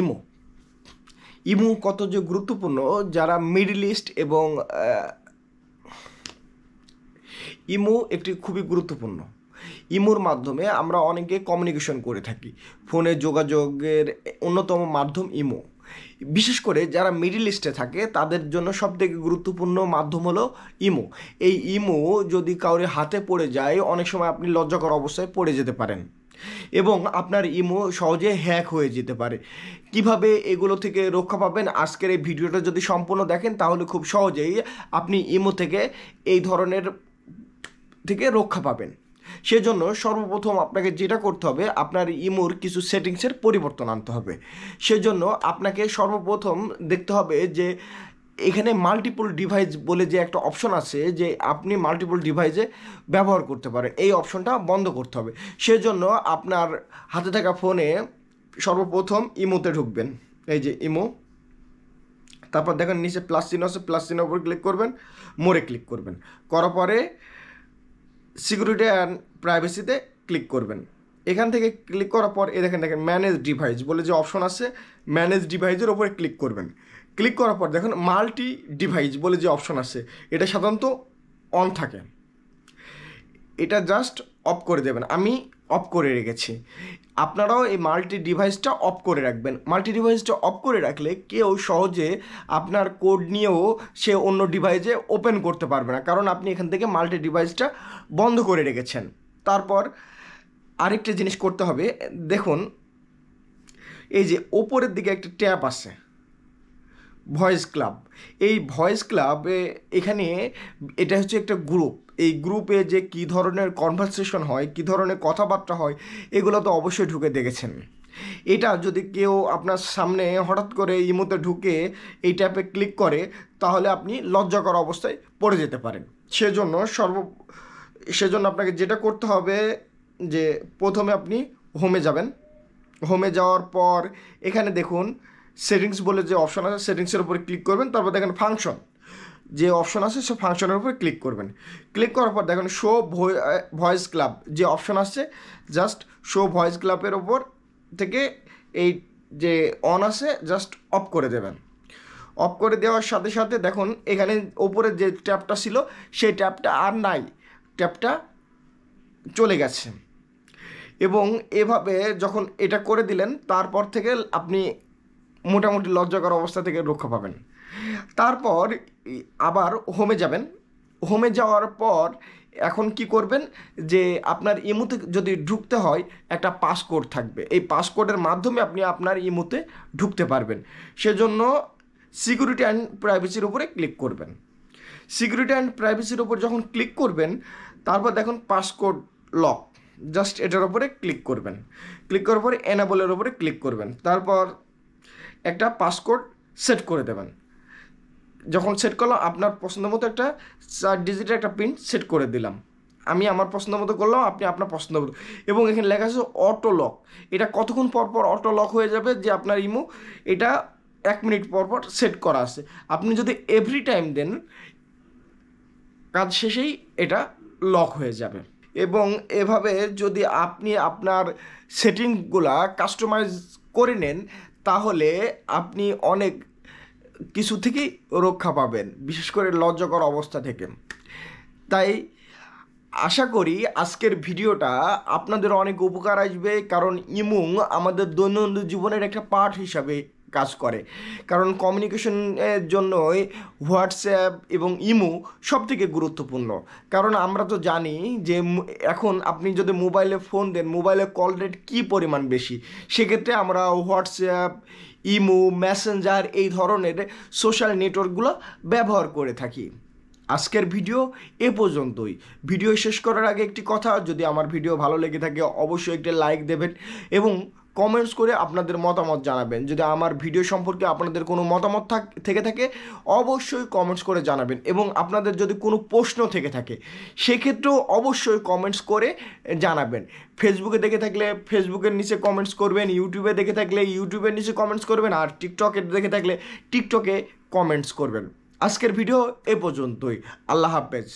Imo imo কত যে গুরুত্বপূর্ণ, যারা মিডল ইস্ট এবং ইমো একটি খুবই গুরুত্বপূর্ণ। ইমোর মাধ্যমে আমরা অনেকে কমিউনিকেশন করে থাকি। ফোনে যোগাযোগের অন্যতম মাধ্যম ইমো। বিশেষ করে যারা মিডল ইস্টে থাকে তাদের জন্য সবথেকে গুরুত্বপূর্ণ মাধ্যম হলো ইমো। এই ইমো যদি কাউরে হাতে পড়ে যায়, অনেক সময় আপনি লজ্জাকর অবস্থায় পড়ে যেতে পারেন এবং আপনার ইমো সহজে হ্যাক হয়ে যেতে পারে। কিভাবে এগুলো থেকে রক্ষা পাবেন, আজকের এই ভিডিওটা যদি সম্পূর্ণ দেখেন তাহলে খুব সহজেই আপনি ইমো থেকে এই ধরনের থেকে রক্ষা পাবেন। সেজন্য সর্বপ্রথম আপনাকে যেটা করতে হবে, আপনার ইমোর কিছু সেটিংসের পরিবর্তন আনতে হবে। সেজন্য আপনাকে সর্বপ্রথম দেখতে হবে যে এখানে মাল্টিপল ডিভাইস বলে যে একটা অপশন আছে, যে আপনি মাল্টিপল ডিভাইসে ব্যবহার করতে পারেন, এই অপশনটা বন্ধ করতে হবে। সেজন্য আপনার হাতে থাকা ফোনে সর্বপ্রথম ইমোতে ঢুকবেন। এই যে ইমো, তারপর দেখেন নিচে প্লাস চিহ্ন আছে, প্লাস চিহ্নের উপর ক্লিক করবেন, মোরে ক্লিক করবেন। করার পরে সিকিউরিটি অ্যান্ড প্রাইভেসিতে ক্লিক করবেন। এখান থেকে ক্লিক করার পর দেখেন ম্যানেজ ডিভাইস বলে যে অপশন আছে, ম্যানেজ ডিভাইসের ওপরে ক্লিক করবেন। ক্লিক করার পর দেখুন মাল্টি ডিভাইস বলে যে অপশন আছে, এটা সাধারণত অন থাকে, এটা জাস্ট অফ করে দেবেন। আমি অফ করে রেখেছি, আপনারাও এই মাল্টি ডিভাইসটা অফ করে রাখবেন। মাল্টি ডিভাইসটা অফ করে রাখলে কেউ সহজে আপনার কোড নিয়েও সে অন্য ডিভাইসে ওপেন করতে পারবে না, কারণ আপনি এখান থেকে মাল্টি ডিভাইসটা বন্ধ করে রেখেছেন। তারপর আরেকটা জিনিস করতে হবে, দেখুন এই যে ওপরের দিকে একটা ট্যাব আছে ভয়েস ক্লাব। এই ভয়েস ক্লাবে এখানে এটা হচ্ছে একটা গ্রুপ। এই গ্রুপে যে কী ধরনের কনভারসেশন হয়, কী ধরনের কথাবার্তা হয়, এগুলো তো অবশ্যই ঢুকে দেখেছেন। এটা যদি কেউ আপনার সামনে হঠাৎ করে ইমোতে ঢুকে এই ট্যাপে ক্লিক করে, তাহলে আপনি লজ্জাকর অবস্থায় পড়ে যেতে পারেন। সেজন্য আপনাকে যেটা করতে হবে যে প্রথমে আপনি হোমে যাবেন। হোমে যাওয়ার পর এখানে দেখুন সেটিংস বলে যে অপশন আছে, সেটিংসের উপরে ক্লিক করবেন। তারপর দেখেন ফাংশন যে অপশন আছে, সে ফাংশনের উপরে ক্লিক করবেন। ক্লিক করার পর দেখেন শো ভয়েস ক্লাব যে অপশন আসছে, জাস্ট শো ভয়েস ক্লাবের ওপর থেকে এই যে অন আছে জাস্ট অফ করে দেবেন। অফ করে দেওয়ার সাথে সাথে দেখুন এখানে ওপরে যে ট্যাবটা ছিল সেই ট্যাবটা আর নাই, ট্যাবটা চলে গেছে। এবং এভাবে যখন এটা করে দিলেন, তারপর থেকে আপনি মোটামুটি লজ্জাকর অবস্থা থেকে রক্ষা পাবেন। তারপর আবার হোমে যাবেন। হোমে যাওয়ার পর এখন কি করবেন, যে আপনার ইমোতে যদি ঢুকতে হয় একটা পাসকোড থাকবে, এই পাসকোডের মাধ্যমে আপনি আপনার ইমোতে ঢুকতে পারবেন। সেজন্য সিকিউরিটি অ্যান্ড প্রাইভেসির উপরে ক্লিক করবেন। সিকিউরিটি অ্যান্ড প্রাইভেসির উপর যখন ক্লিক করবেন, তারপর দেখুন পাসকোড লক, জাস্ট এটার উপরে ক্লিক করবেন। ক্লিক করার পরে এনাবলের উপরে ক্লিক করবেন। তারপর একটা পাসকোড সেট করে দেবেন। যখন সেট করলাম, আপনার পছন্দ মতো একটা 4 ডিজিটের একটা পিন সেট করে দিলাম। আমি আমার পছন্দ মতো করলাম, আপনি আপনার পছন্দ মতো। এবং এখানে লেখা আছে অটো লক। এটা কতক্ষণ পর পর অটো লক হয়ে যাবে, যে আপনার ইমো এটা 1 মিনিট পর পর সেট করা আছে। আপনি যদি এভরি টাইম দেন, কাজ শেষেই এটা লক হয়ে যাবে। এবং এভাবে যদি আপনি আপনার সেটিংগুলা কাস্টমাইজ করে নেন, তাহলে আপনি অনেক কিছু থেকেই রক্ষা পাবেন, বিশেষ করে লজ্জাকর অবস্থা থেকে। তাই আশা করি আজকের ভিডিওটা আপনাদের অনেক উপকার আসবে, কারণ ইমো আমাদের দৈনন্দিন জীবনের একটা পার্ট হিসাবে কাজ করে। কারণ কমিউনিকেশনের জন্যই হোয়াটসঅ্যাপ এবং ইমো সবথেকে গুরুত্বপূর্ণ। কারণ আমরা তো জানি যে এখন আপনি যদি মোবাইলে ফোন দেন, মোবাইলে কল রেট কী পরিমাণ বেশি। সেক্ষেত্রে আমরা হোয়াটসঅ্যাপ, ইমো, মেসেঞ্জার এই ধরনের সোশ্যাল নেটওয়ার্কগুলো ব্যবহার করে থাকি। আজকের ভিডিও এ পর্যন্তই। ভিডিও শেষ করার আগে একটি কথা, যদি আমার ভিডিও ভালো লেগে থাকে অবশ্যই একটি লাইক দেবেন এবং কমেন্টস করে আপনাদের মতামত জানাবেন। যদি আমার ভিডিও সম্পর্কে আপনাদের কোনো মতামত থেকে থাকে অবশ্যই কমেন্টস করে জানাবেন। এবং আপনাদের যদি কোনো প্রশ্ন থেকে থাকে সেক্ষেত্রেও অবশ্যই কমেন্টস করে জানাবেন। ফেসবুকে দেখে থাকলে ফেসবুকের নিচে কমেন্টস করবেন, ইউটিউবে দেখে থাকলে ইউটিউবের নিচে কমেন্টস করবেন, আর টিকটকে দেখে থাকলে টিকটকে কমেন্টস করবেন। আজকের ভিডিও এ পর্যন্তই। আল্লাহ হাফেজ।